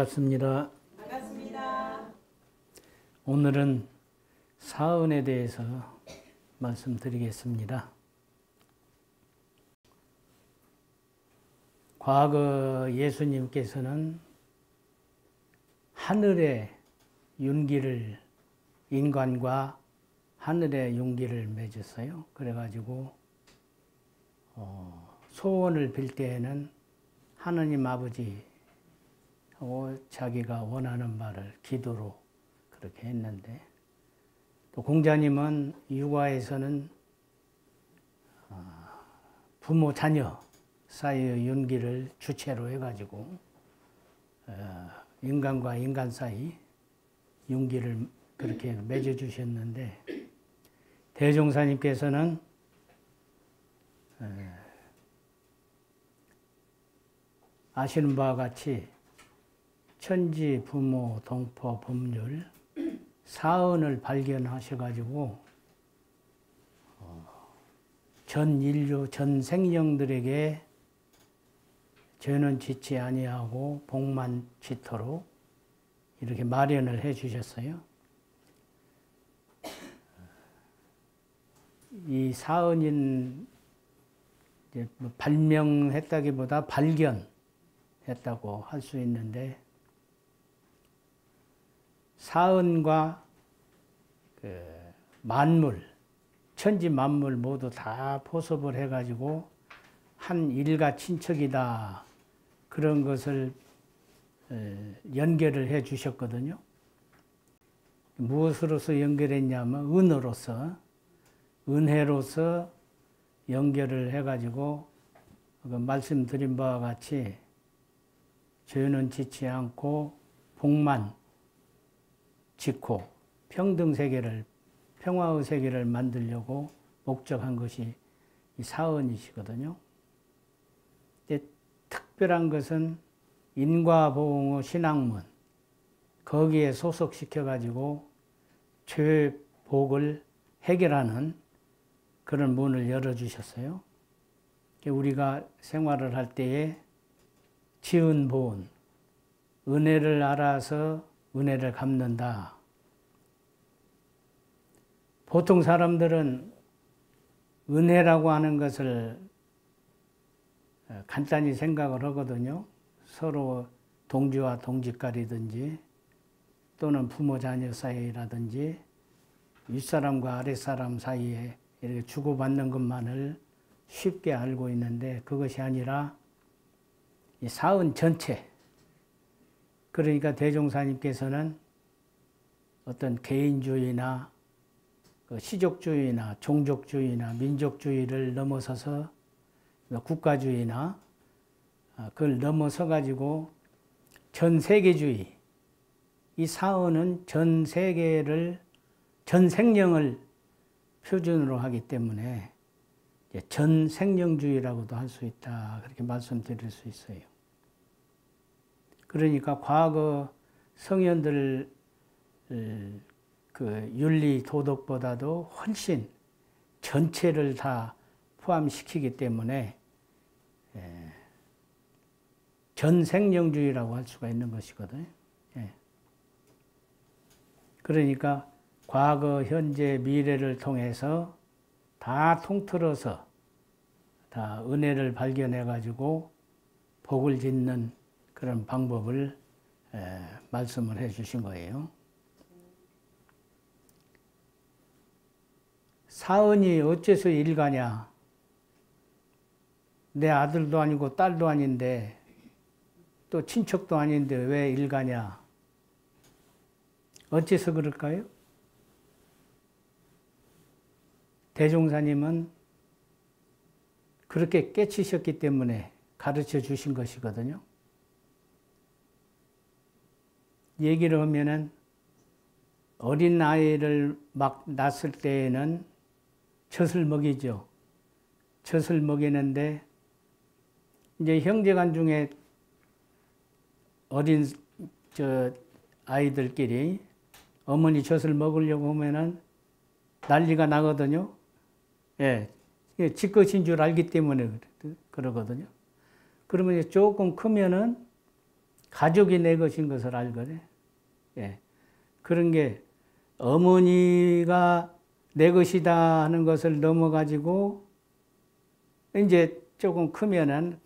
반갑습니다. 반갑습니다. 오늘은 사은에 대해서 말씀드리겠습니다. 과거 예수님께서는 하늘의 윤기를, 인간과 하늘의 윤기를 맺었어요. 그래가지고 소원을 빌 때에는 하느님 아버지 하고 자기가 원하는 바를 기도로 그렇게 했는데, 또 공자님은 육아에서는 부모 자녀 사이의 윤기를 주체로 해가지고 인간과 인간 사이 윤기를 그렇게 맺어주셨는데, 대종사님께서는 아시는 바와 같이 천지, 부모, 동포, 법률, 사은을 발견하셔가지고 전 인류, 전 생령들에게 죄는 짓지 아니하고 복만 짓도록 이렇게 마련을 해 주셨어요. 이 사은인 발명했다기보다 발견했다고 할 수 있는데, 사은과 만물, 천지 만물 모두 다 포섭을 해가지고 한 일가 친척이다, 그런 것을 연결을 해 주셨거든요. 무엇으로서 연결했냐면 은으로서, 은혜로서 연결을 해가지고 말씀드린 바와 같이 죄는 짓지 않고 복만 짓고 평등세계를, 평화의 세계를 만들려고 목적한 것이 이 사은이시거든요. 근데 특별한 것은 인과보응의 신학문, 거기에 소속시켜가지고 죄, 복을 해결하는 그런 문을 열어주셨어요. 우리가 생활을 할 때에 지은 보은, 은혜를 알아서 은혜를 갚는다. 보통 사람들은 은혜라고 하는 것을 간단히 생각을 하거든요. 서로 동지와 동지간이든지 또는 부모 자녀 사이라든지 윗사람과 아랫사람 사이에 이렇게 주고받는 것만을 쉽게 알고 있는데, 그것이 아니라 이 사은 전체, 그러니까 대종사님께서는 어떤 개인주의나 시족주의나 종족주의나 민족주의를 넘어서서 국가주의나 그걸 넘어서 가지고 전 세계주의, 이 사은은 전 세계를, 전 생령을 표준으로 하기 때문에 전 생령주의라고도 할 수 있다, 그렇게 말씀드릴 수 있어요. 그러니까 과거 성현들 윤리 도덕보다도 훨씬 전체를 다 포함시키기 때문에 전생령주의라고 할 수가 있는 것이거든요. 그러니까 과거, 현재, 미래를 통해서 다 통틀어서 다 은혜를 발견해 가지고 복을 짓는 그런 방법을 말씀을 해 주신 거예요. 사은이 어째서 일가냐? 내 아들도 아니고 딸도 아닌데, 또 친척도 아닌데 왜 일가냐? 어째서 그럴까요? 대종사님은 그렇게 깨치셨기 때문에 가르쳐 주신 것이거든요. 얘기를 하면은 어린 아이를 막 낳았을 때에는 젖을 먹이죠. 젖을 먹이는데 이제 형제간 중에 어린 아이들끼리 어머니 젖을 먹으려고 하면은 난리가 나거든요. 예, 지 것인 줄 알기 때문에 그러거든요. 그러면 조금 크면은 가족이 내 것인 것을 알거든. 예. 그런 게 어머니가 내 것이다 하는 것을 넘어가지고 이제 조금 크면은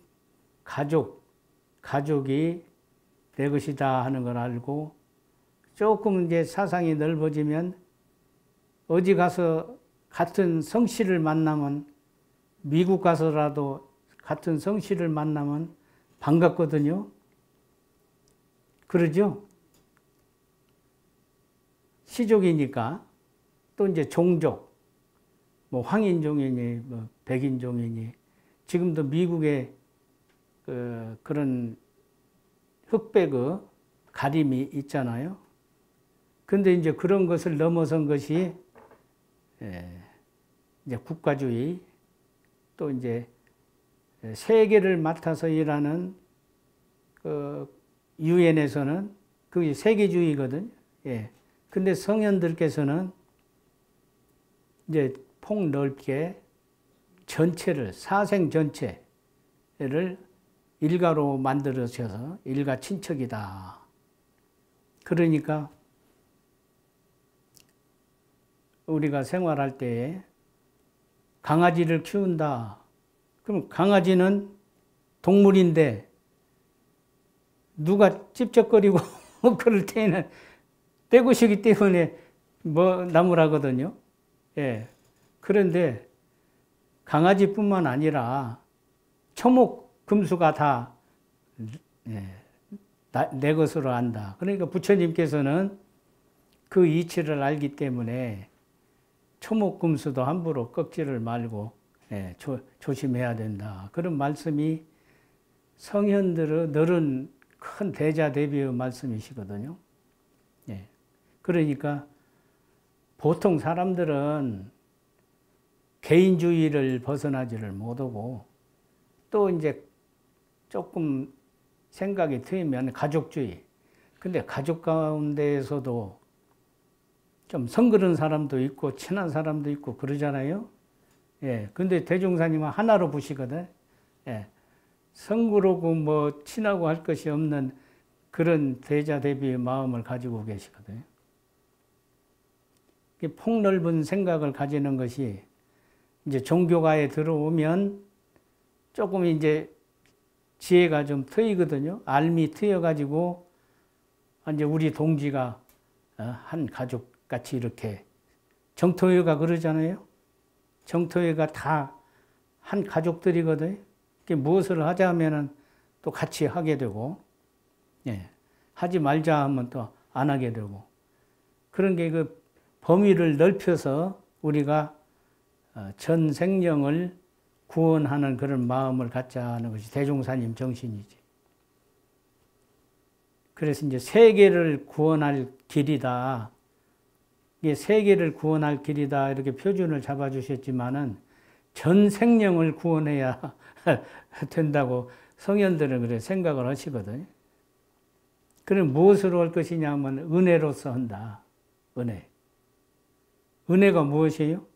가족이 내 것이다 하는 걸 알고 조금 이제 사상이 넓어지면 어디 가서 같은 성씨를 만나면 미국 가서라도 같은 성씨를 만나면 반갑거든요. 그러죠? 시족이니까. 또 이제 종족, 뭐 황인종이니, 뭐 백인종이니, 지금도 미국에 그런 흑백의 가림이 있잖아요. 근데 이제 그런 것을 넘어선 것이 이제 국가주의, 또 이제 세계를 맡아서 일하는 그 유엔에서는 그게 세계주의거든요. 예. 근데 성현들께서는 이제 폭넓게 전체를, 사생 전체를 일가로 만들어셔서 일가 친척이다. 그러니까 우리가 생활할 때에 강아지를 키운다. 그럼 강아지는 동물인데 누가 찝쩍거리고 그럴 때에는 내 것이기 때문에 뭐 나무라거든요. 예. 그런데 강아지뿐만 아니라 초목, 금수가 다 내 것으로 안다. 그러니까 부처님께서는 그 이치를 알기 때문에 초목, 금수도 함부로 꺾지를 말고 조심해야 된다. 그런 말씀이 성현들의 늘은 큰 대자대비의 말씀이시거든요. 예. 그러니까 보통 사람들은 개인주의를 벗어나지를 못하고 또 이제 조금 생각이 트이면 가족주의. 근데 가족 가운데에서도 좀 성그런 사람도 있고 친한 사람도 있고 그러잖아요. 예. 근데 대종사님은 하나로 보시거든. 예. 성그러고 뭐 친하고 할 것이 없는 그런 대자대비의 마음을 가지고 계시거든요. 폭넓은 생각을 가지는 것이 이제 종교가에 들어오면 조금 이제 지혜가 좀 트이거든요. 알미 트여가지고 이제 우리 동지가 한 가족같이 이렇게 정토회가 그러잖아요. 정토회가 다 한 가족들이거든요. 무엇을 하자 하면은 또 같이 하게 되고, 예. 하지 말자 하면 또 안 하게 되고, 그런 게 그 범위를 넓혀서 우리가 전 생령을 구원하는 그런 마음을 갖자 하는 것이 대종사님 정신이지. 그래서 이제 세계를 구원할 길이다. 이게 세계를 구원할 길이다. 이렇게 표준을 잡아주셨지만은 전 생령을 구원해야 된다고 성현들은 그래 생각을 하시거든요. 그럼 무엇으로 할 것이냐 하면 은혜로서 한다. 은혜. 은혜가 무엇이에요?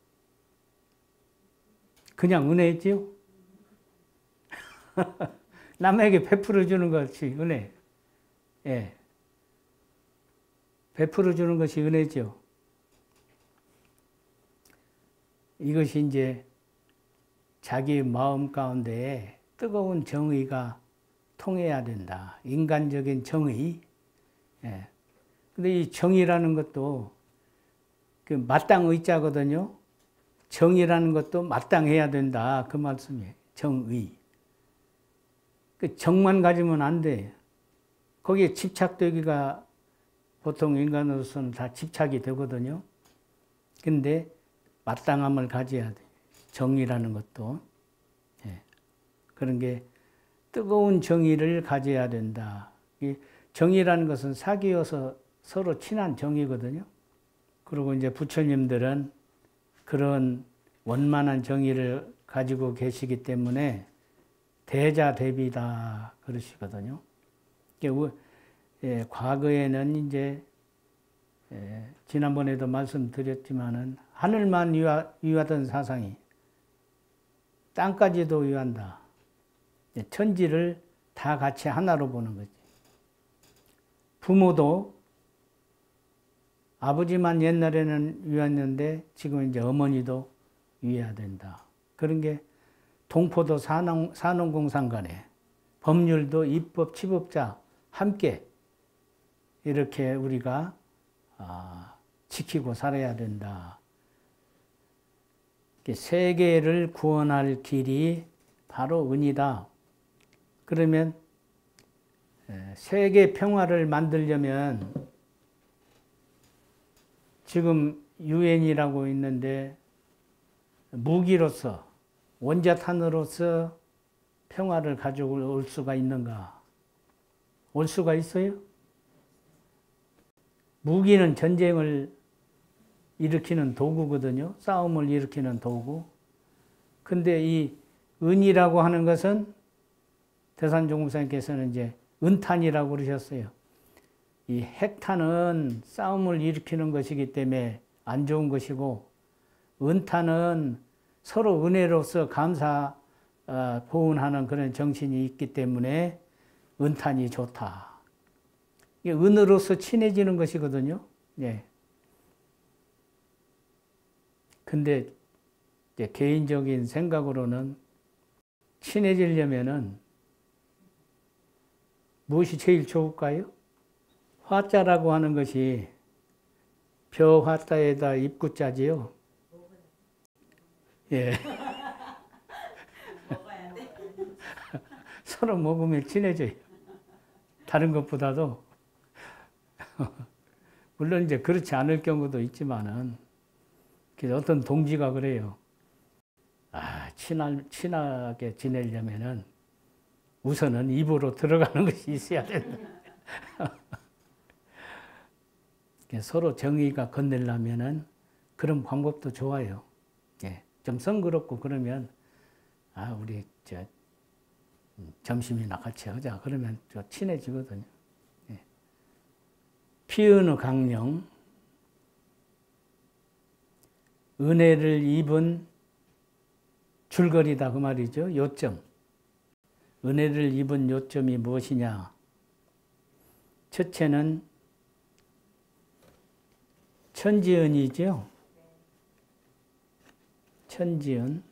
그냥 은혜지요? 남에게 베풀어 주는 것이 은혜. 예. 베풀어 주는 것이 은혜죠. 이것이 이제 자기 마음 가운데 뜨거운 정의가 통해야 된다. 인간적인 정의. 예. 근데 이 정의라는 것도 그 마땅의자거든요. 정의라는 것도 마땅해야 된다. 그 말씀이에요. 정의. 그 정만 가지면 안 돼. 거기에 집착되기가 보통 인간으로서는 다 집착이 되거든요. 근데 마땅함을 가져야 돼. 정의라는 것도. 예. 그런 게 뜨거운 정의를 가져야 된다. 정의라는 것은 사귀어서 서로 친한 정의거든요. 그리고 이제 부처님들은 그런 원만한 정의를 가지고 계시기 때문에 대자대비다 그러시거든요. 과거에는 이제 지난번에도 말씀드렸지만은 하늘만 위하던 사상이 땅까지도 위한다. 천지를 다 같이 하나로 보는 거지. 부모도 아버지만 옛날에는 위했는데 지금 이제 어머니도 위해야 된다. 그런 게 동포도 산업공상 간에 법률도 입법, 치법자 함께 이렇게 우리가 지키고 살아야 된다. 세계를 구원할 길이 바로 은이다. 그러면 세계 평화를 만들려면 지금 유엔이라고 있는데 무기로서 원자탄으로서 평화를 가져올 수가 있는가? 올 수가 있어요? 무기는 전쟁을 일으키는 도구거든요. 싸움을 일으키는 도구. 근데 이 은이라고 하는 것은 대산종무사님께서는 이제 은탄이라고 그러셨어요. 이 핵탄은 싸움을 일으키는 것이기 때문에 안 좋은 것이고, 은탄은 서로 은혜로서 감사, 보은하는 그런 정신이 있기 때문에 은탄이 좋다. 이게 은으로서 친해지는 것이거든요. 예. 근데 이제 개인적인 생각으로는 친해지려면은 무엇이 제일 좋을까요? 화자라고 하는 것이 벼 화자에다 입구자지요. 예. 먹어야 돼. 서로 먹으면 친해져요. 다른 것보다도. 물론 이제 그렇지 않을 경우도 있지만은, 그래서 어떤 동지가 그래요. 친하게 지내려면은 우선은 입으로 들어가는 것이 있어야 된다. 서로 정의가 건네려면은 그런 방법도 좋아요. 예. 좀 성그럽고 그러면, 우리 점심이나 같이 하자. 그러면 좀 친해지거든요. 예. 피은의 강령, 은혜를 입은 줄거리다 그 말이죠. 요점. 은혜를 입은 요점이 무엇이냐? 첫째는 천지은이죠. 천지은.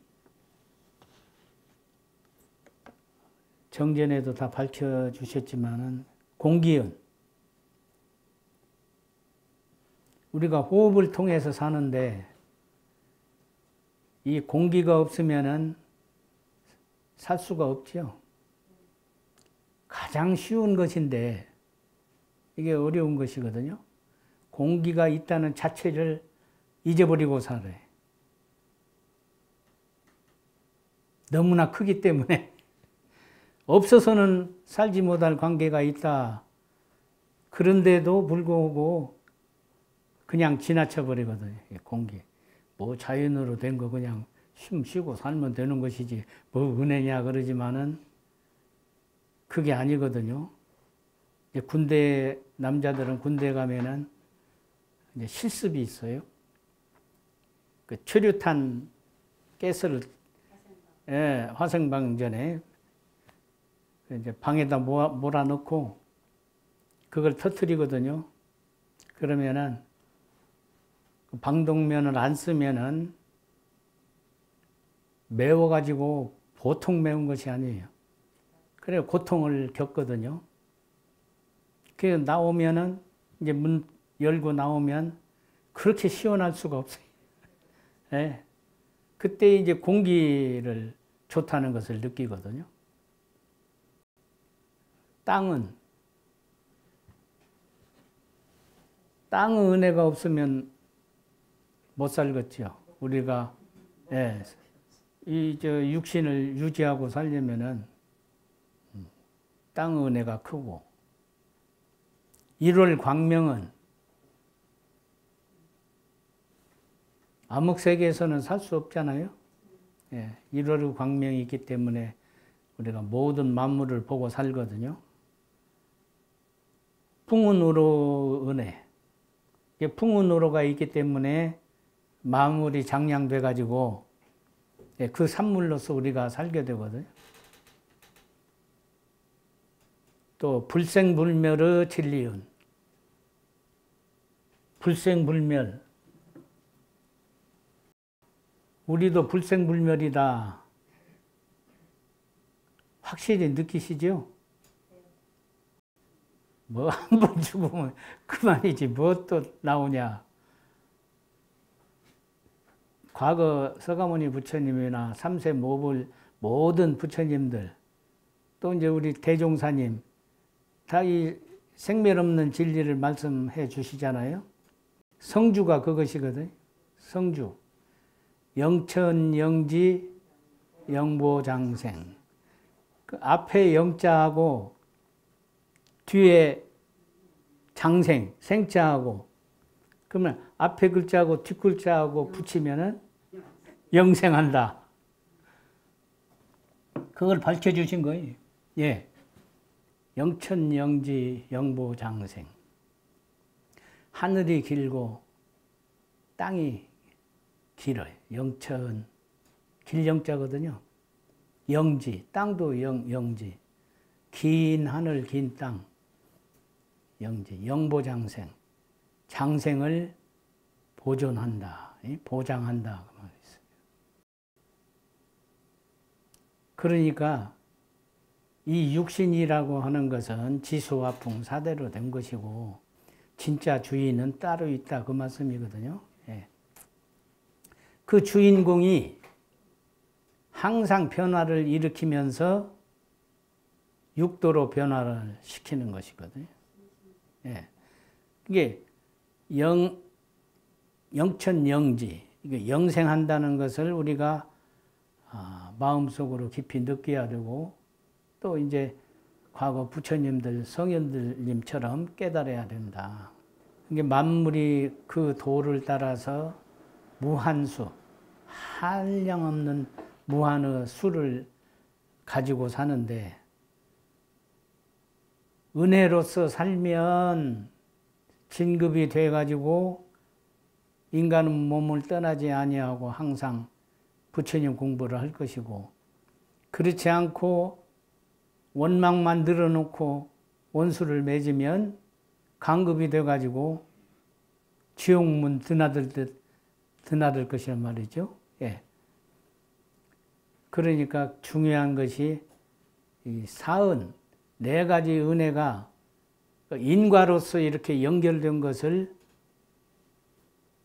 정전에도 다 밝혀주셨지만은 공기은. 우리가 호흡을 통해서 사는데 이 공기가 없으면은 살 수가 없죠. 가장 쉬운 것인데 이게 어려운 것이거든요. 공기가 있다는 자체를 잊어버리고 살아요. 너무나 크기 때문에 없어서는 살지 못할 관계가 있다. 그런데도 불구하고 그냥 지나쳐 버리거든요. 공기. 뭐 자연으로 된 거 그냥 숨 쉬고 살면 되는 것이지 뭐 은혜냐 그러지만은 그게 아니거든요. 이제 군대 남자들은 군대 가면은 이제 실습이 있어요. 그 최루탄 가스를 화생방전에 이제 방에다 몰아넣고 그걸 터뜨리거든요. 그러면은 방독면을 안 쓰면은 매워가지고 보통 매운 것이 아니에요. 그래 고통을 겪거든요. 그 나오면은 이제 문 열고 나오면 그렇게 시원할 수가 없어요. 예. 그때 이제 공기를 좋다는 것을 느끼거든요. 땅은 땅의 은혜가 없으면 못 살겠죠. 우리가 이 육신을 유지하고 살려면은 땅의 은혜가 크고 1월 광명은 암흑세계에서는 살 수 없잖아요. 1월의 광명이 있기 때문에 우리가 모든 만물을 보고 살거든요. 풍운으로 은혜. 풍운으로가 있기 때문에 만물이 장량돼 가지고 그 산물로서 우리가 살게 되거든요. 또 불생불멸의 진리은. 불생불멸. 우리도 불생불멸이다. 확실히 느끼시죠? 뭐 한 번 죽으면 그만이지 뭐 또 나오냐. 과거 서가모니 부처님이나 삼세 모불 모든 부처님들 또 이제 우리 대종사님 다 이 생멸 없는 진리를 말씀해 주시잖아요. 성주가 그것이거든. 성주. 영천영지 영보장생. 그 앞에 영자하고 뒤에 장생, 생자하고 그러면 앞에 글자하고 뒷 글자하고 붙이면은 영생한다. 그걸 밝혀주신 거예요. 예. 영천영지 영보장생. 하늘이 길고 땅이 길어요. 영천, 길영자거든요. 영지, 땅도 영지. 긴 하늘, 긴 땅. 영지, 영보장생. 장생을 보존한다. 보장한다. 그 말이 있어요. 그러니까 이 육신이라고 하는 것은 지수화풍사대로 된 것이고 진짜 주인은 따로 있다. 그 말씀이거든요. 예. 그 주인공이 항상 변화를 일으키면서 육도로 변화를 시키는 것이거든요. 예. 이게 영천영지, 영생한다는 것을 우리가 마음속으로 깊이 느껴야 되고 또 이제 과거 부처님들, 성현들님처럼 깨달아야 된다. 이게 만물이 그 도를 따라서 무한수, 한량없는 무한의 수를 가지고 사는데 은혜로서 살면 진급이 돼가지고 인간은 몸을 떠나지 아니하고 항상 부처님 공부를 할 것이고 그렇지 않고 원망만 늘어놓고 원수를 맺으면 강급이 돼가지고 지옥문 드나들 것이란 말이죠. 예. 그러니까 중요한 것이 이 사은, 네 가지 은혜가 인과로서 이렇게 연결된 것을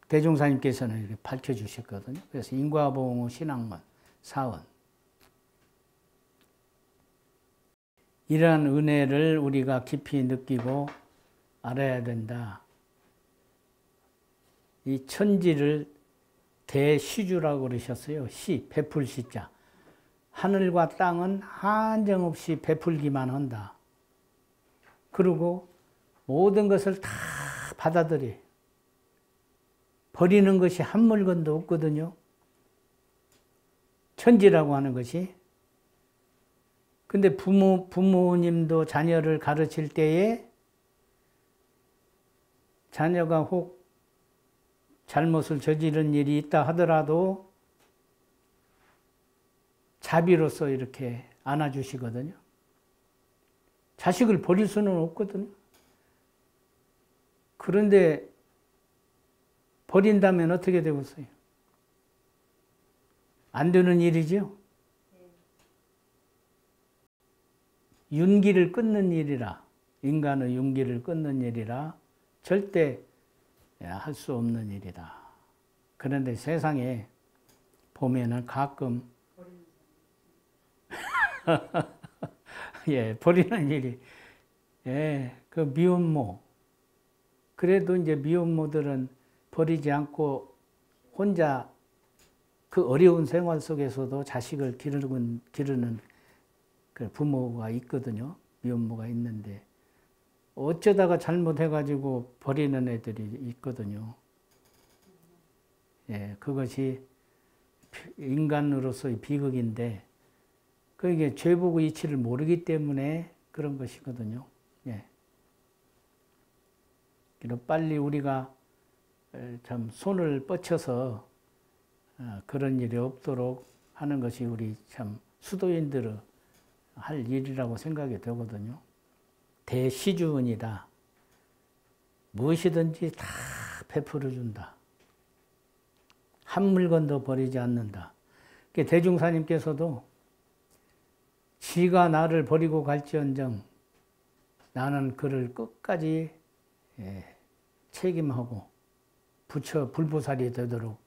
대종사님께서는 이렇게 밝혀주셨거든요. 그래서 인과보응의 신학문, 사은. 이러한 은혜를 우리가 깊이 느끼고 알아야 된다. 이 천지를 대시주라고 그러셨어요. 시, 베풀 시자. 하늘과 땅은 한정없이 베풀기만 한다. 그리고 모든 것을 다 받아들여. 버리는 것이 한 물건도 없거든요. 천지라고 하는 것이. 근데 부모님도 자녀를 가르칠 때에 자녀가 혹 잘못을 저지른 일이 있다 하더라도 자비로서 이렇게 안아주시거든요. 자식을 버릴 수는 없거든요. 그런데 버린다면 어떻게 되겠어요? 안 되는 일이죠. 윤기를 끊는 일이라, 인간의 윤기를 끊는 일이라 절대 할 수 없는 일이다. 그런데 세상에 보면은 가끔 예, 버리는 일이 그 미혼모. 그래도 이제 미혼모들은 버리지 않고 혼자 그 어려운 생활 속에서도 자식을 기르는 그 부모가 있거든요. 미혼모가 있는데 어쩌다가 잘못해가지고 버리는 애들이 있거든요. 예, 그것이 인간으로서의 비극인데 그게 죄복의 이치를 모르기 때문에 그런 것이거든요. 예. 그래서 빨리 우리가 참 손을 뻗쳐서 그런 일이 없도록 하는 것이 우리 참 수도인들의 할 일이라고 생각이 되거든요. 대시주은이다. 무엇이든지 다 베풀어 준다. 한 물건도 버리지 않는다. 대중사님께서도 지가 나를 버리고 갈지언정 나는 그를 끝까지 책임하고 불보살이 되도록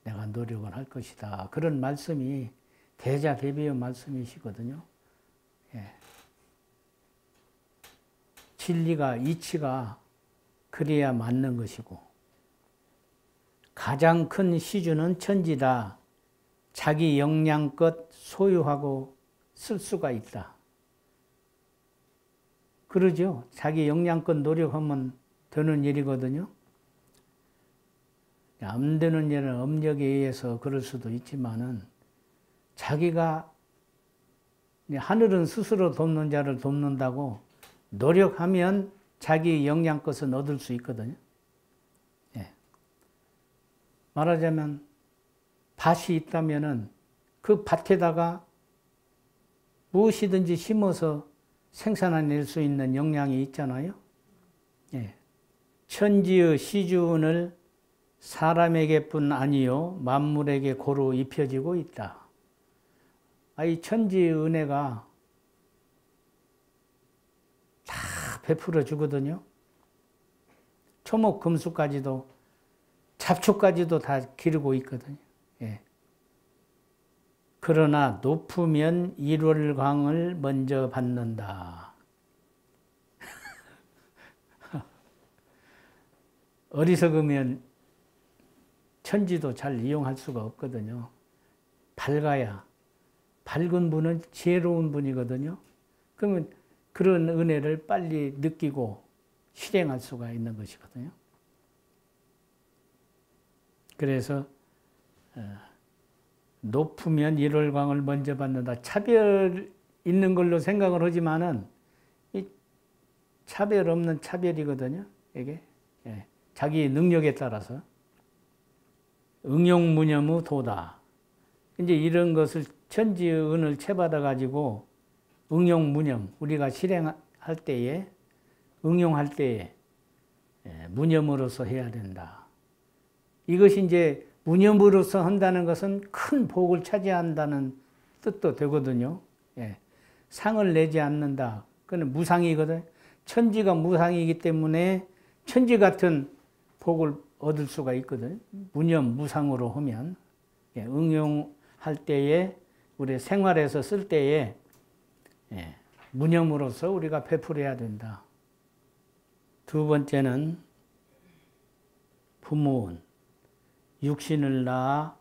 내가 노력을 할 것이다. 그런 말씀이 대자배비의 말씀이시거든요. 진리가, 이치가 그래야 맞는 것이고 가장 큰 시주는 천지다. 자기 역량껏 소유하고 쓸 수가 있다. 그러죠. 자기 역량껏 노력하면 되는 일이거든요. 안 되는 일은 업력에 의해서 그럴 수도 있지만은 자기가 하늘은 스스로 돕는 자를 돕는다고 노력하면 자기 역량껏은 얻을 수 있거든요. 말하자면 밭이 있다면은 그 밭에다가 무엇이든지 심어서 생산해낼 수 있는 역량이 있잖아요. 천지의 시주운을 사람에게뿐 아니요 만물에게 고루 입혀지고 있다. 이 천지의 은혜가 다 베풀어 주거든요. 초목금수까지도 잡초까지도 다 기르고 있거든요. 그러나 높으면 일월광을 먼저 받는다. 어리석으면 천지도 잘 이용할 수가 없거든요. 밝아야, 밝은 분은 지혜로운 분이거든요. 그러면 그런 은혜를 빨리 느끼고 실행할 수가 있는 것이거든요. 그래서 높으면 일월광을 먼저 받는다. 차별 있는 걸로 생각을 하지만은 이 차별 없는 차별이거든요. 이게 자기 능력에 따라서 응용무념의 도다. 이제 이런 것을 천지의 은을 채받아 가지고 응용무념 우리가 실행할 때에 응용할 때에 무념으로서 해야 된다. 이것이 이제 무념으로서 한다는 것은 큰 복을 차지한다는 뜻도 되거든요. 상을 내지 않는다. 그건 무상이거든. 천지가 무상이기 때문에 천지 같은 복을 얻을 수가 있거든. 무념, 무상으로 하면 응용할 때에 우리 생활에서 쓸 때에 무념으로서 우리가 베풀어야 된다. 두 번째는 부모운. 육신을 낳아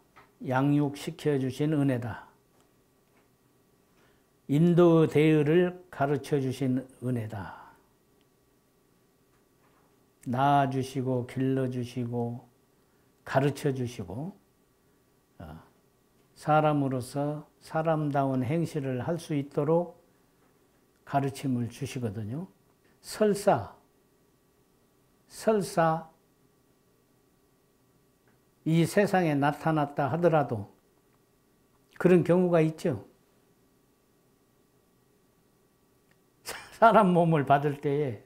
양육시켜 주신 은혜다. 인도 대의를 가르쳐 주신 은혜다. 낳아주시고 길러주시고 가르쳐 주시고 사람으로서 사람다운 행실을 할 수 있도록 가르침을 주시거든요. 설사 이 세상에 나타났다 하더라도 그런 경우가 있죠. 사람 몸을 받을 때에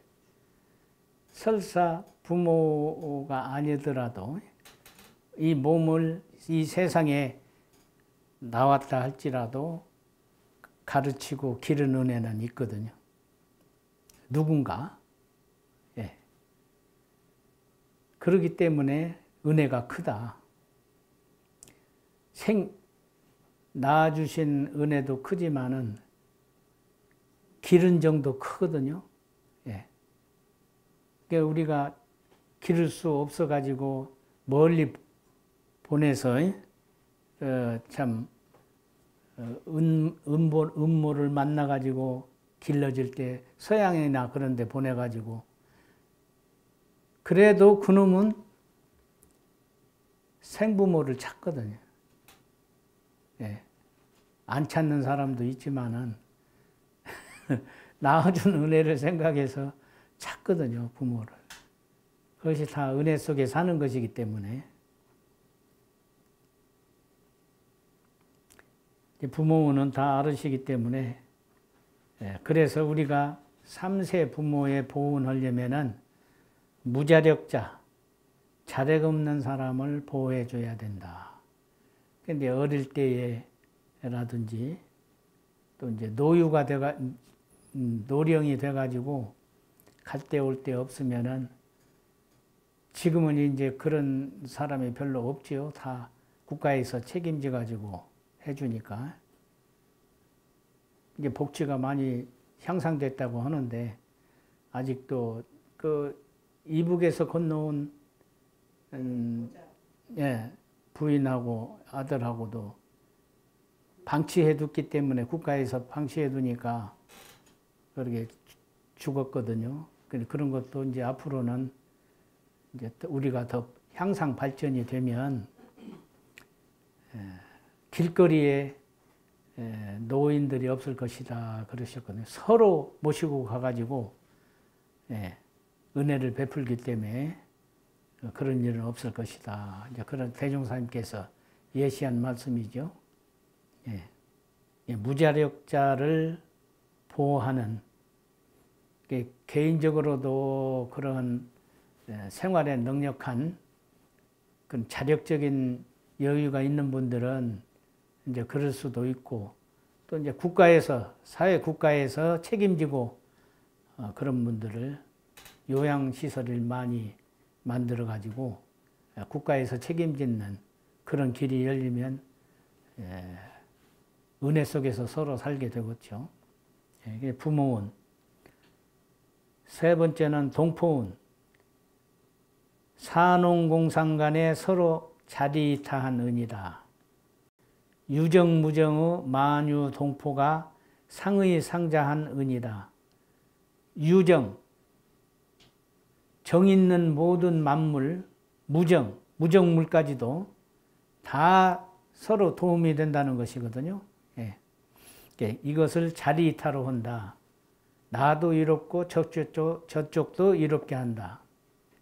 설사 부모가 아니더라도 이 몸을 이 세상에 나왔다 할지라도 가르치고 기른 은혜는 있거든요. 누군가. 그렇기 때문에 은혜가 크다. 낳아주신 은혜도 크지만은 기른 정도 크거든요. 그러니까 우리가 기를 수 없어가지고 멀리 보내서 참 음모를 만나가지고 길러질 때 서양이나 그런 데 보내가지고 그래도 그놈은 생부모를 찾거든요. 안 찾는 사람도 있지만은 낳아준 은혜를 생각해서 찾거든요, 부모를. 그것이 다 은혜 속에 사는 것이기 때문에 부모는 다 알으시기 때문에 그래서 우리가 3세 부모의 보훈하려면은 무자력자, 자력 없는 사람을 보호해 줘야 된다. 근데 어릴 때라든지 또 이제 노유가 노령이 돼가지고 갈 때 올 때 없으면은 지금은 이제 그런 사람이 별로 없지요. 다 국가에서 책임져 가지고 해주니까 이제 복지가 많이 향상됐다고 하는데 아직도 그 이북에서 건너온 예, 부인하고 아들하고도 방치해뒀기 때문에 국가에서 방치해두니까 그렇게 죽었거든요. 그런 것도 이제 앞으로는 이제 우리가 더 향상 발전이 되면 길거리에 노인들이 없을 것이다 그러셨거든요. 서로 모시고 가가지고 은혜를 베풀기 때문에 그런 일은 없을 것이다. 이제 그런 대종사님께서 예시한 말씀이죠. 무자력자를 보호하는 개인적으로도 그런 생활에 능력한 그런 자력적인 여유가 있는 분들은 이제 그럴 수도 있고 또 이제 국가에서 사회 국가에서 책임지고 그런 분들을 요양시설을 많이 만들어 가지고 국가에서 책임짓는 그런 길이 열리면 은혜 속에서 서로 살게 되겠죠. 이게 부모운. 세 번째는 동포운. 산농공상 간에 서로 자리이타한 은이다. 유정무정의 만유 동포가 상의 상자한 은이다. 유정, 정 있는 모든 만물, 무정물까지도 다 서로 도움이 된다는 것이거든요. 이것을 자리이타로 한다. 나도 이롭고 저쪽도 이롭게 한다.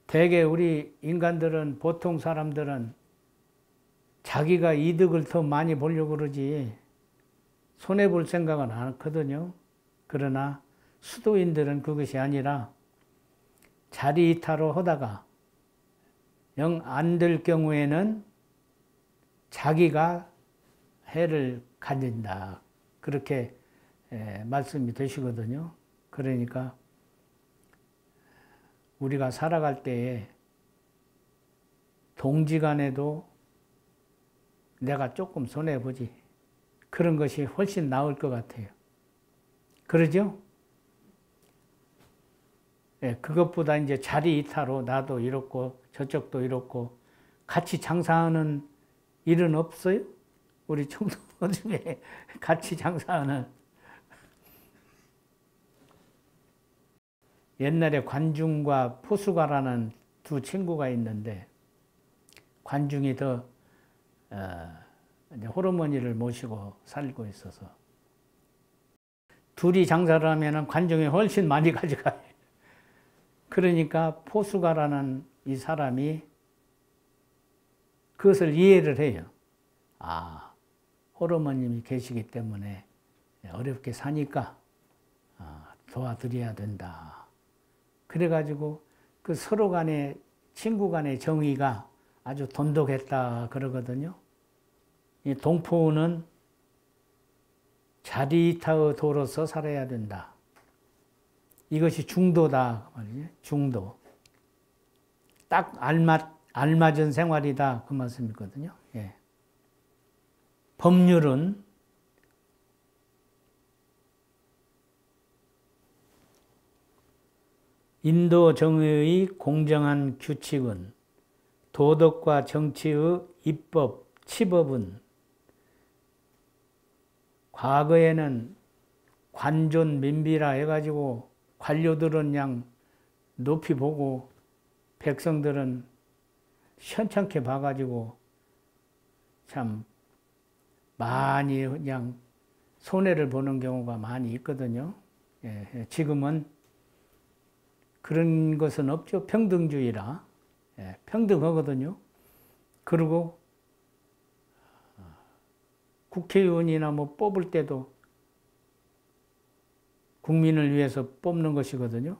대개 우리 인간들은, 보통 사람들은 자기가 이득을 더 많이 보려고 그러지 손해볼 생각은 안 하거든요. 그러나 수도인들은 그것이 아니라 자리이타로 하다가 영 안 될 경우에는 자기가 해를 가진다. 그렇게 말씀이 되시거든요. 그러니까 우리가 살아갈 때에 동지간에도 내가 조금 손해보지. 그런 것이 훨씬 나을 것 같아요. 그러죠? 그것보다 이제 자리이타로 나도 이렇고 저쪽도 이렇고 같이 장사하는 일은 없어요? 우리 청도 중에 같이 장사하는. 옛날에 관중과 포수가라는 두 친구가 있는데 관중이 더 호르머니를 모시고 살고 있어서 둘이 장사를 하면 관중이 훨씬 많이 가져가요. 그러니까 포수가라는 이 사람이 그것을 이해를 해요. 아, 호르머님이 계시기 때문에 어렵게 사니까 도와드려야 된다. 그래가지고 그 서로 간의 친구 간의 정의가 아주 돈독했다 그러거든요. 이 동포는 자리이타의 도로서 살아야 된다. 이것이 중도다 말이죠. 중도. 딱 알맞은 생활이다 그 말씀이거든요. 법률은 인도 정의의 공정한 규칙은 도덕과 정치의 입법, 치법은 과거에는 관존 민비라 해가지고 관료들은 그냥 높이 보고 백성들은 현찮게 봐가지고 참 많이 그냥 손해를 보는 경우가 많이 있거든요. 지금은 그런 것은 없죠. 평등주의라. 평등하거든요. 그리고 국회의원이나 뭐 뽑을 때도 국민을 위해서 뽑는 것이거든요.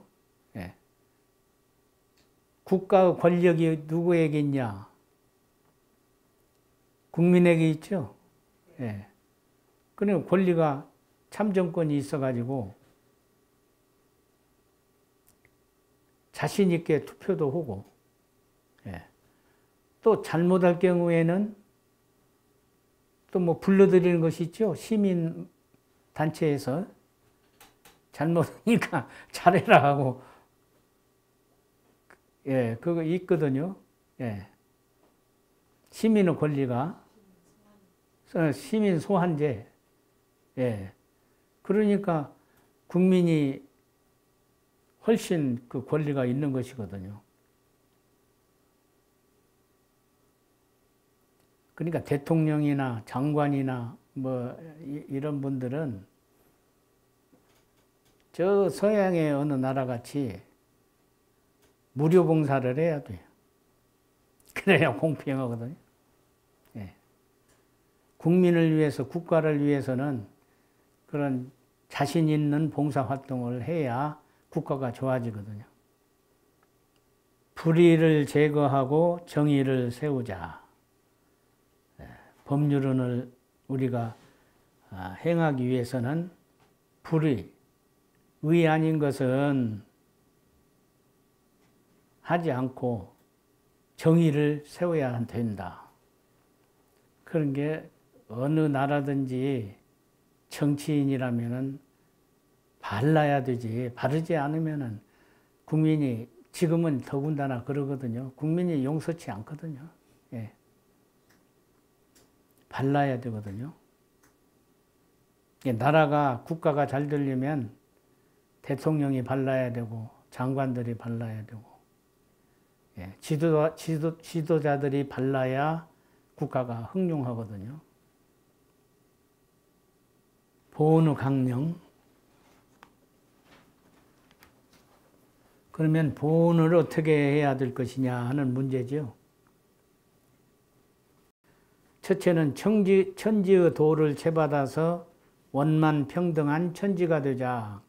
국가 권력이 누구에게 있냐? 국민에게 있죠. 예. 그러니까 권리가 참정권이 있어가지고 자신 있게 투표도 하고, 예. 또 잘못할 경우에는 또 뭐 불러들이는 것이 있죠. 시민 단체에서 잘못하니까 잘해라 하고, 예, 그거 있거든요. 예. 시민의 권리가 시민 소환제. 예. 그러니까 국민이 훨씬 그 권리가 있는 것이거든요. 그러니까 대통령이나 장관이나 뭐 이런 분들은 저 서양의 어느 나라 같이 무료 봉사를 해야 돼요. 그래야 공평하거든요. 예. 국민을 위해서, 국가를 위해서는 그런 자신 있는 봉사 활동을 해야 국가가 좋아지거든요. 불의를 제거하고 정의를 세우자. 법률을 우리가 행하기 위해서는 불의, 의 아닌 것은 하지 않고 정의를 세워야 된다. 그런 게 어느 나라든지 정치인이라면은 발라야 되지. 바르지 않으면은 국민이, 지금은 더군다나 그러거든요. 국민이 용서치 않거든요. 예. 발라야 되거든요. 나라가, 국가가 잘 되려면 대통령이 발라야 되고, 장관들이 발라야 되고, 예. 지도자들이 발라야 국가가 흥룡하거든요. 보온의 강령. 그러면 보온을 어떻게 해야 될 것이냐 하는 문제죠. 첫째는 천지의 도를 채받아서 원만 평등한 천지가 되자.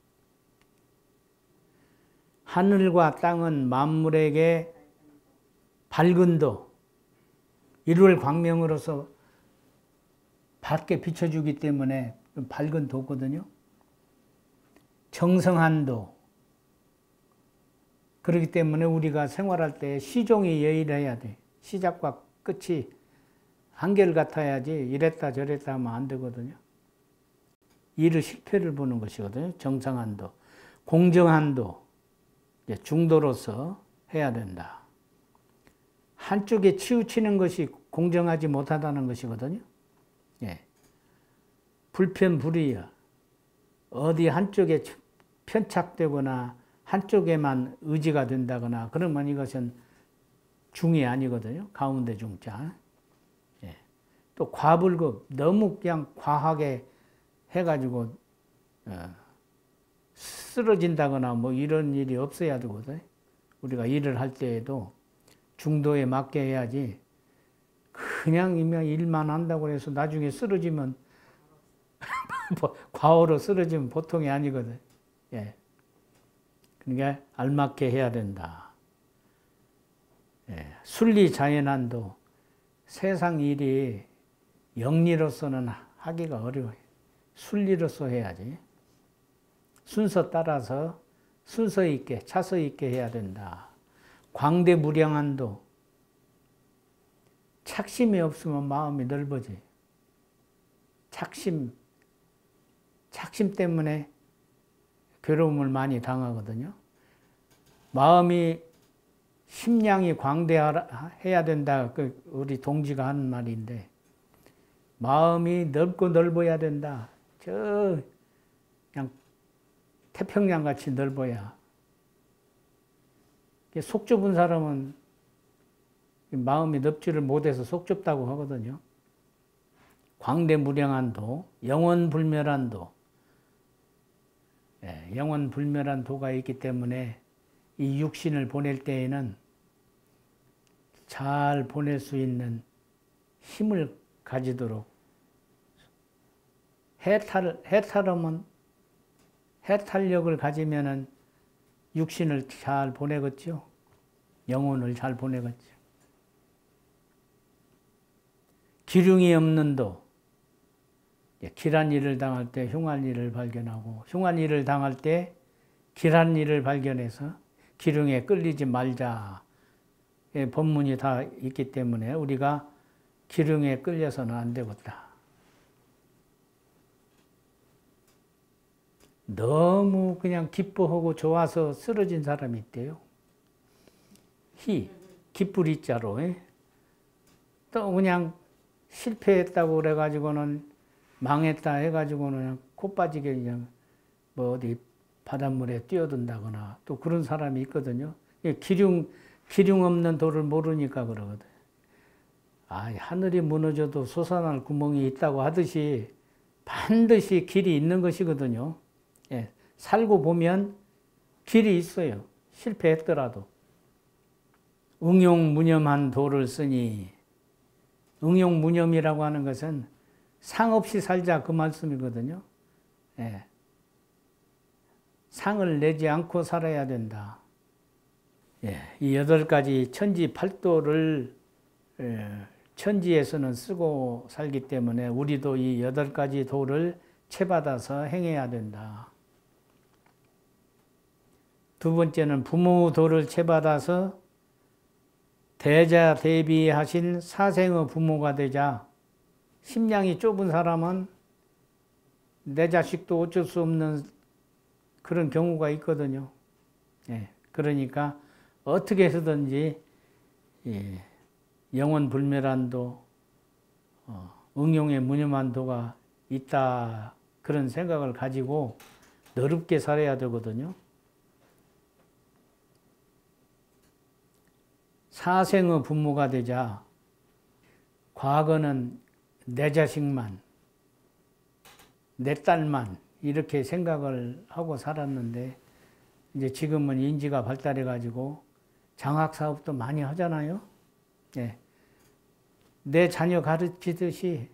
하늘과 땅은 만물에게 밝은 도, 일월 광명으로서 밝게 비춰주기 때문에 밝은 도거든요. 정성한 도. 그렇기 때문에 우리가 생활할 때 시종이 예의해야 돼. 시작과 끝이 한결같아야지 이랬다 저랬다 하면 안 되거든요. 일의 실패를 보는 것이거든요. 정상한 도. 공정한 도. 중도로서 해야 된다. 한쪽에 치우치는 것이 공정하지 못하다는 것이거든요. 예. 불편불의야. 어디 한쪽에 편착되거나 한쪽에만 의지가 된다거나 그러면 이것은 중이 아니거든요. 가운데 중자. 예. 또 과불급, 너무 그냥 과하게 해가지고 쓰러진다거나 뭐 이런 일이 없어야 되거든요. 우리가 일을 할 때에도 중도에 맞게 해야지 그냥 일만 한다고 해서 나중에 쓰러지면 과오로 쓰러지면 보통이 아니거든. 예. 그러니까 알맞게 해야 된다. 예. 순리자연한도. 세상 일이 영리로서는 하기가 어려워요. 순리로서 해야지. 순서 따라서 순서 있게, 차서 있게 해야 된다. 광대무량한도. 착심이 없으면 마음이 넓어지. 착심 때문에 괴로움을 많이 당하거든요. 마음이, 심량이 광대해야 된다. 우리 동지가 하는 말인데, 마음이 넓고 넓어야 된다. 그냥 태평양 같이 넓어야. 속 좁은 사람은 마음이 넓지를 못해서 속 좁다고 하거든요. 광대무량한 도, 영원불멸한 도. 예, 영원불멸한 도가 있기 때문에 이 육신을 보낼 때에는 잘 보낼 수 있는 힘을 가지도록 해탈력을 가지면은 육신을 잘 보내겠죠. 영혼을 잘 보내겠죠. 기륭이 없는 도, 길한 일을 당할 때 흉한 일을 발견하고 흉한 일을 당할 때 길한 일을 발견해서 기륭에 끌리지 말자. 법문이 다 있기 때문에 우리가 기륭에 끌려서는 안 되겠다. 너무 그냥 기뻐하고 좋아서 쓰러진 사람이 있대요. 기쁘리자로. 또 그냥 실패했다고 그래가지고는 망했다 해가지고는 그냥 코 빠지게 그냥 뭐 어디 바닷물에 뛰어든다거나 또 그런 사람이 있거든요. 기륭 없는 도를 모르니까 그러거든. 하늘이 무너져도 솟아날 구멍이 있다고 하듯이 반드시 길이 있는 것이거든요. 살고 보면 길이 있어요. 실패했더라도. 응용무념한 도를 쓰니, 응용무념이라고 하는 것은 상 없이 살자 그 말씀이거든요. 상을 내지 않고 살아야 된다. 이 8가지 천지팔도를 천지에서는 쓰고 살기 때문에 우리도 이 8가지 도를 채받아서 행해야 된다. 두 번째는 부모 도를 채받아서 대자 대비하신 사생의 부모가 되자. 심량이 좁은 사람은 내 자식도 어쩔 수 없는 그런 경우가 있거든요. 그러니까 어떻게 해서든지 영원불멸한 도, 응용의 무념한 도가 있다 그런 생각을 가지고 너롭게 살아야 되거든요. 사생의 부모가 되자. 과거는 내 자식만, 내 딸만 이렇게 생각을 하고 살았는데 이제 지금은 인지가 발달해 가지고 장학사업도 많이 하잖아요. 내 자녀 가르치듯이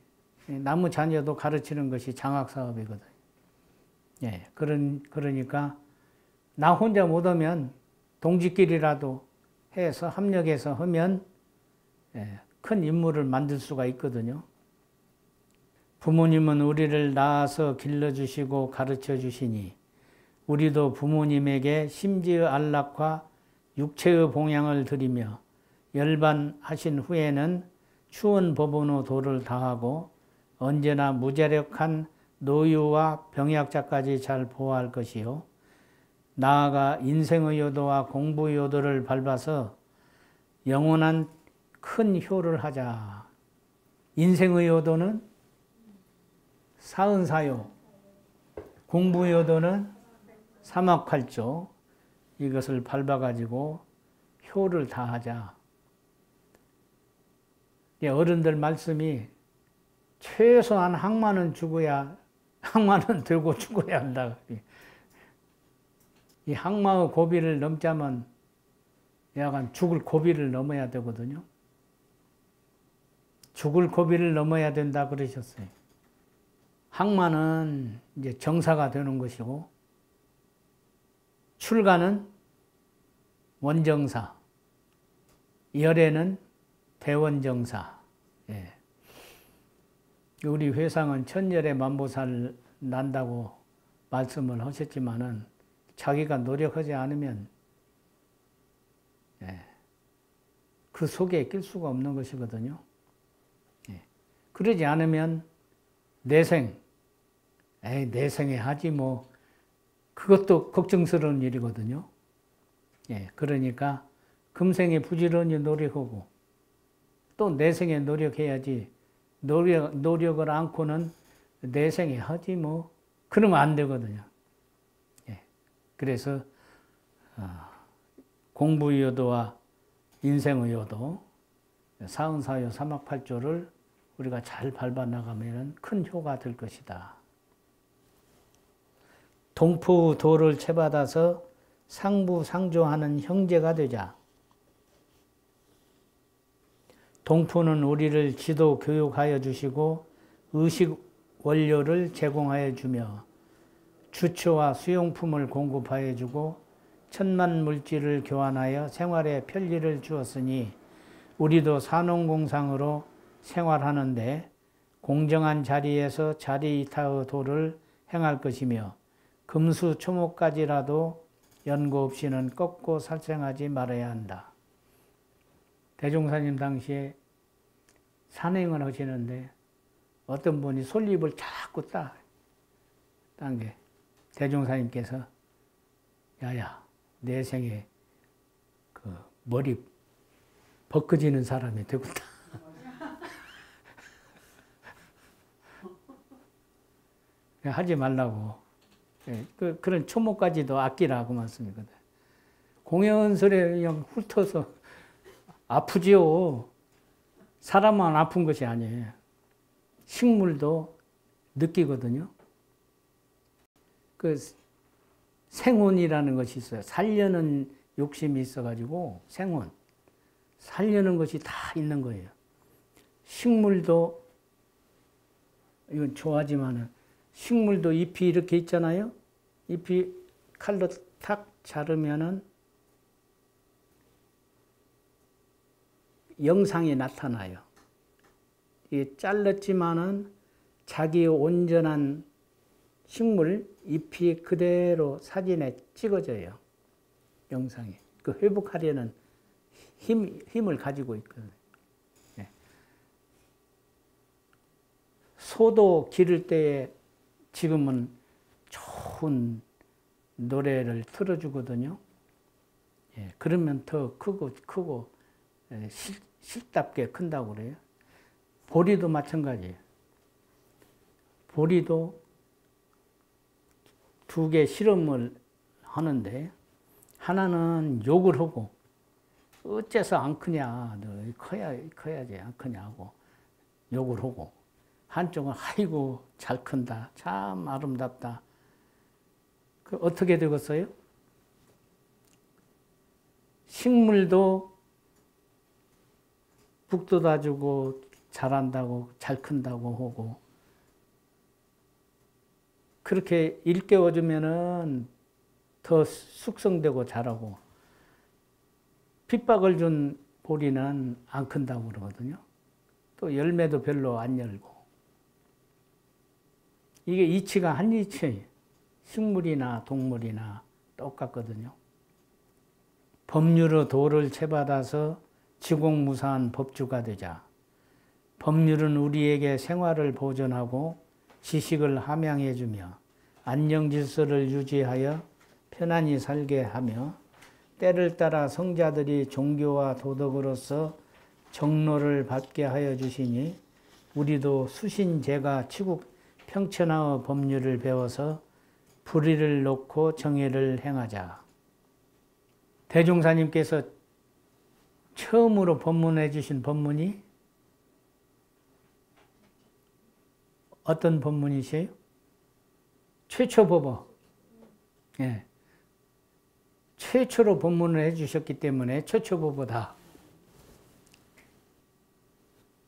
남의 자녀도 가르치는 것이 장학사업이거든. 그러니까 나 혼자 못하면 동지끼리라도 해서 합력해서 하면 큰 인물을 만들 수가 있거든요. 부모님은 우리를 낳아서 길러주시고 가르쳐주시니 우리도 부모님에게 심지의 안락과 육체의 봉양을 드리며 열반하신 후에는 추원 법원의 도를 다하고 언제나 무자력한 노유와 병약자까지 잘 보호할 것이요. 나아가 인생의 요도와 공부의 요도를 밟아서 영원한 큰 효를 하자. 인생의 요도는 사은사요, 공부의 요도는 사막팔조. 이것을 밟아가지고 효를 다하자. 어른들 말씀이 최소한 항만은 들고 죽어야 한다. 이 항마의 고비를 넘자면 약간 죽을 고비를 넘어야 되거든요. 죽을 고비를 넘어야 된다 그러셨어요. 항마는 이제 정사가 되는 것이고 출가는 원정사, 열애는 대원정사. 우리 회상은 천열의 만보살 난다고 말씀을 하셨지만은 자기가 노력하지 않으면 그 속에 낄 수가 없는 것이거든요. 그러지 않으면 내생에 하지 뭐 그것도 걱정스러운 일이거든요. 그러니까 금생에 부지런히 노력하고 또 내생에 노력해야지 노력을 않고는 내생에 하지 뭐 그러면 안 되거든요. 그래서 공부의 요도와 인생의 요도, 사은사요, 사막팔조를 우리가 잘 밟아 나가면 큰 효가 될 것이다. 동포의 도를 채받아서 상부상조하는 형제가 되자. 동포는 우리를 지도 교육하여 주시고 의식 원료를 제공하여 주며 주초와 수용품을 공급하여 주고 천만 물질을 교환하여 생활에 편리를 주었으니 우리도 산업공상으로 생활하는데 공정한 자리에서 자리이타의 도를 행할 것이며 금수초목까지라도 연고 없이는 꺾고 살생하지 말아야 한다. 대종사님 당시에 산행을 하시는데 어떤 분이 솔잎을 자꾸 딴 게 대종사님께서 야야 내 생에 그 머리 벗겨지는 사람이 되겠다. 하지 말라고. 그런 초목까지도 아끼라고 말씀이거든. 공연설에 그냥 훑어서 아프지요. 사람만 아픈 것이 아니에요. 식물도 느끼거든요. 그 생혼이라는 것이 있어요. 살려는 욕심이 있어가지고 생혼. 살려는 것이 다 있는 거예요. 식물도 이건 좋아하지만은 식물도 잎이 이렇게 있잖아요. 잎이 칼로 탁 자르면은 영상이 나타나요. 이게 잘랐지만은 자기의 온전한 식물 잎이 그대로 사진에 찍어져요. 영상이. 그 회복하려는 힘을 가지고 있거든요. 예. 소도 기를 때에 지금은 좋은 노래를 틀어주거든요. 예. 그러면 더 크고 실답게 큰다고 그래요. 보리도 마찬가지예요. 보리도 두 개 실험을 하는데 하나는 욕을 하고 어째서 안 크냐, 너 커야지 안 크냐고 욕을 하고 한쪽은 아이고 잘 큰다, 참 아름답다. 그 어떻게 되겠어요? 식물도 북돋아주고 잘한다고 잘 큰다고 하고 그렇게 일깨워주면은 더 숙성되고 자라고 핍박을 준 보리는 안 큰다고 그러거든요. 또 열매도 별로 안 열고 이게 이치가 한 이치예요. 식물이나 동물이나 똑같거든요. 법률의 도를 채받아서 지공무사한 법주가 되자. 법률은 우리에게 생활을 보존하고 지식을 함양해주며 안녕질서를 유지하여 편안히 살게 하며 때를 따라 성자들이 종교와 도덕으로서 정로를 받게 하여 주시니 우리도 수신제가 치국 평천하의 법률을 배워서 불의를 놓고 정의를 행하자. 대종사님께서 처음으로 법문해 주신 법문이 어떤 법문이세요? 최초 법어. 예. 최초로 법문을 해 주셨기 때문에 최초 법어다.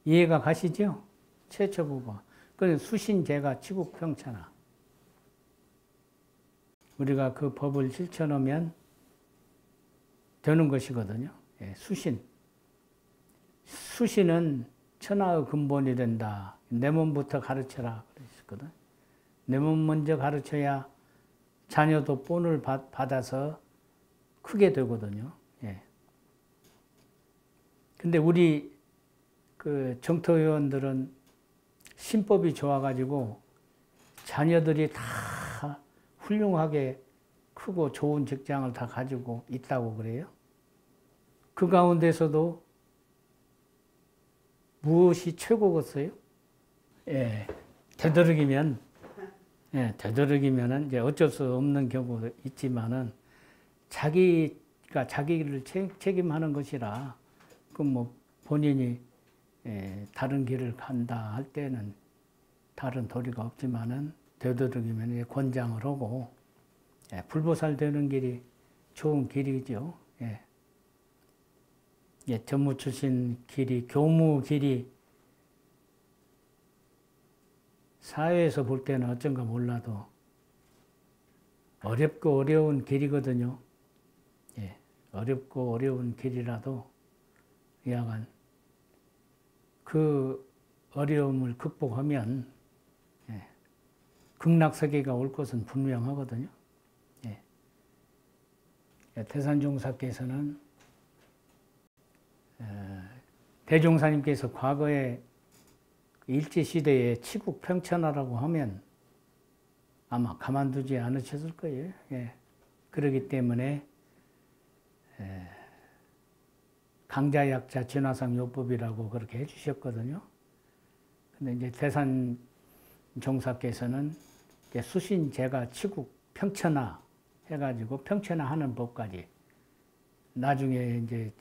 이해가 가시죠? 최초 법어. 그건 수신제가 치국평천하. 우리가 그 법을 실천하면 되는 것이거든요. 예, 수신. 수신은 천하의 근본이 된다. 내 몸부터 가르쳐라. 그랬거든. 내 몸 먼저 가르쳐야 자녀도 본을 받아서 크게 되거든요. 예. 근데 우리 그 정토회원들은 신법이 좋아가지고 자녀들이 다 훌륭하게 크고 좋은 직장을 다 가지고 있다고 그래요. 그 가운데서도 무엇이 최고겠어요? 예, 되도록이면은 이제 어쩔 수 없는 경우도 있지만은 자기가 자기를 책임하는 것이라 그 뭐 본인이 다른 길을 간다 할 때는 다른 도리가 없지만은 되도록이면 권장을 하고 불보살 되는 길이 좋은 길이죠. 전무 출신 길이, 교무 길이 사회에서 볼 때는 어쩐가 몰라도 어렵고 어려운 길이거든요. 어렵고 어려운 길이라도 여하간 그 어려움을 극복하면 극락세계가 올 것은 분명하거든요. 태산종사께서는 대종사님께서 과거에 일제시대에 치국평천하라고 하면 아마 가만두지 않으셨을 거예요. 그렇기 때문에 강자약자 진화상 요법이라고 그렇게 해주셨거든요. 근데 이제 태산 종사께서는 수신제가 치국 평천하 해가지고 평천하하는 법까지 나중에 이제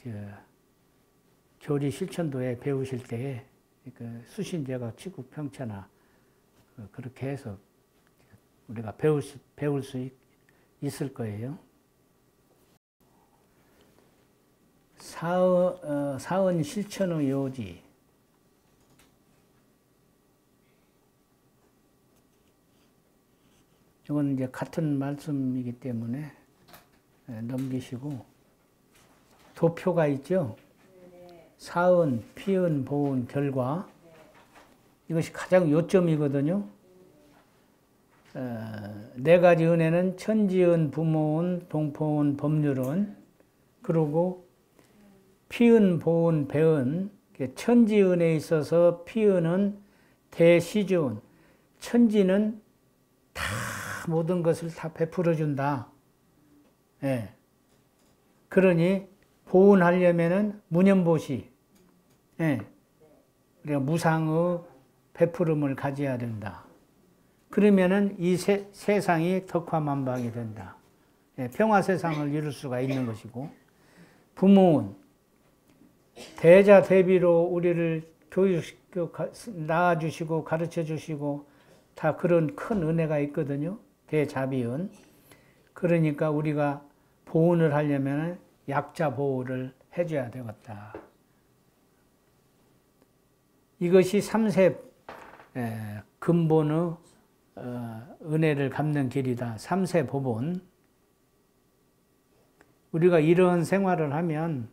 교리 실천도에 배우실 때에 그 수신제가 치국 평천하 그렇게 해서 우리가 배울 수 있을 거예요. 사은 실천의 요지. 이건 이제 같은 말씀이기 때문에 넘기시고, 도표가 있죠? 사은, 피은, 보은, 결과. 이것이 가장 요점이거든요. 네 가지 은혜는 천지은, 부모은, 동포은, 법률은. 그리고 피은, 보은, 배은. 천지은에 있어서 피은은 대시주은. 천지는 다 모든 것을 다 베풀어 준다. 그러니 보은하려면은 무념보시. 우리가 무상의 베푸름을 가져야 된다. 그러면은 이 세상이 덕화만방이 된다. 평화세상을 이룰 수가 있는 것이고, 부모은 대자 대비로 우리를 낳아주시고 가르쳐주시고 다 그런 큰 은혜가 있거든요. 대자비은. 그러니까 우리가 보훈을 하려면 약자 보호를 해줘야 되겠다. 이것이 3세 근본의 은혜를 갚는 길이다. 3세 법원. 우리가 이런 생활을 하면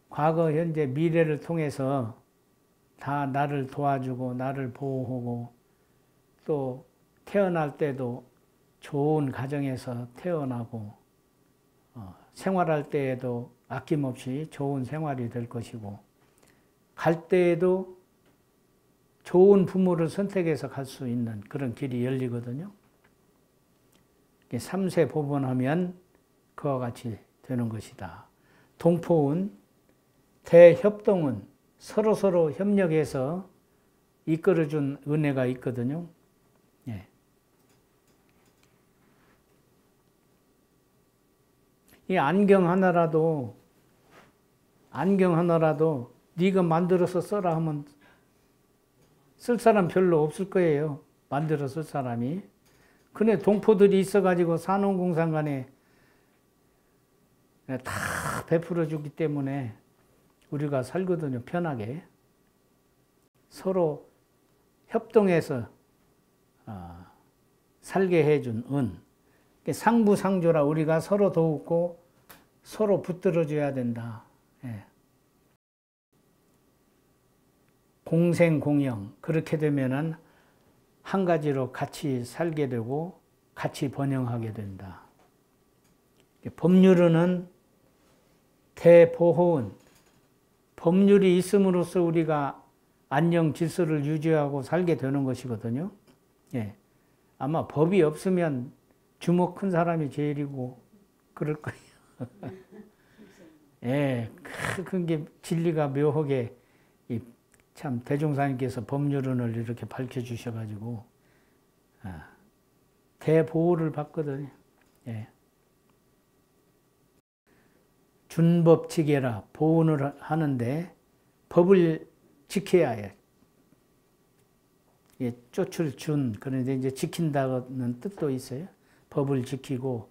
과거, 현재, 미래를 통해서 다 나를 도와주고 나를 보호하고 또 태어날 때도 좋은 가정에서 태어나고 생활할 때에도 아낌없이 좋은 생활이 될 것이고 갈 때에도 좋은 부모를 선택해서 갈 수 있는 그런 길이 열리거든요. 3세 법원하면 그와 같이 되는 것이다. 동포은 대협동은 서로서로 협력해서 이끌어준 은혜가 있거든요. 이 안경 하나라도 네가 만들어서 써라 하면 쓸 사람 별로 없을 거예요. 만들어 쓸 사람이. 근데 동포들이 있어가지고 산업공상간에 다 베풀어 주기 때문에 우리가 살거든요. 편하게. 서로 협동해서 살게 해준 은. 상부상조라 우리가 서로 도우고 서로 붙들어줘야 된다. 공생공영. 그렇게 되면은 한 가지로 같이 살게 되고 같이 번영하게 된다. 법률은 대보호은. 법률이 있음으로써 우리가 안녕 질서를 유지하고 살게 되는 것이거든요. 아마 법이 없으면 주먹 큰 사람이 제일이고 그럴 거예요. 그게 진리가 묘하게 참 대종사님께서 법률론을 이렇게 밝혀주셔가지고 대보호를 받거든요. 준법칙이라 보훈을 하는데 법을 지켜야 해요. 쫓을 준, 그런데 이제 지킨다는 뜻도 있어요. 법을 지키고,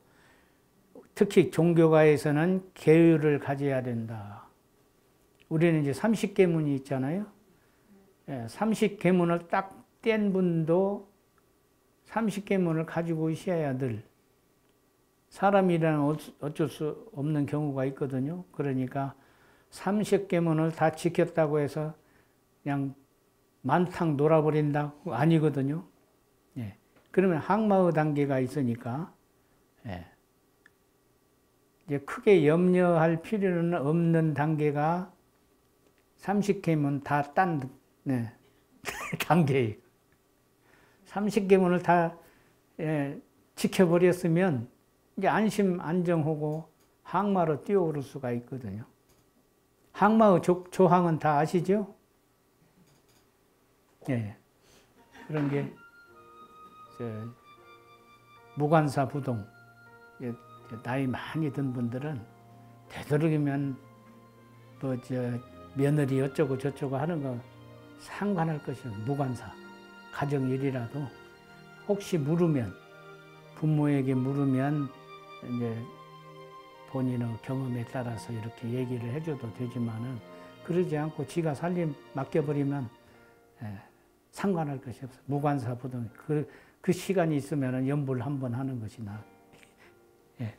특히 종교가에서는 계율을 가져야 된다. 우리는 이제 30계문이 있잖아요. 30계문을 딱 뗀 분도 30계문을 가지고 있어야 늘 사람이라는 어쩔 수 없는 경우가 있거든요. 그러니까 30계문을 다 지켰다고 해서 그냥 만탕 놀아버린다? 아니거든요. 예. 그러면 항마의 단계가 있으니까, 예. 이제 크게 염려할 필요는 없는 단계가 30계문 다 딴, 네. 단계예요. 30계문을 다, 예, 지켜버렸으면 이제 안심, 안정하고 항마로 뛰어오를 수가 있거든요. 항마의 조항은 다 아시죠? 예. 그런 게, 무관사 부동. 나이 많이 든 분들은 되도록이면 며느리 어쩌고 저쩌고 하는 거 상관할 것이 없어요. 무관사. 가정일이라도 혹시 물으면, 부모에게 물으면 이제 본인의 경험에 따라서 이렇게 얘기를 해줘도 되지만은 그러지 않고 지가 살림 맡겨버리면 상관할 것이 없어요. 무관사 부동. 그 시간이 있으면 연불 한 번 하는 것이 나아. 예.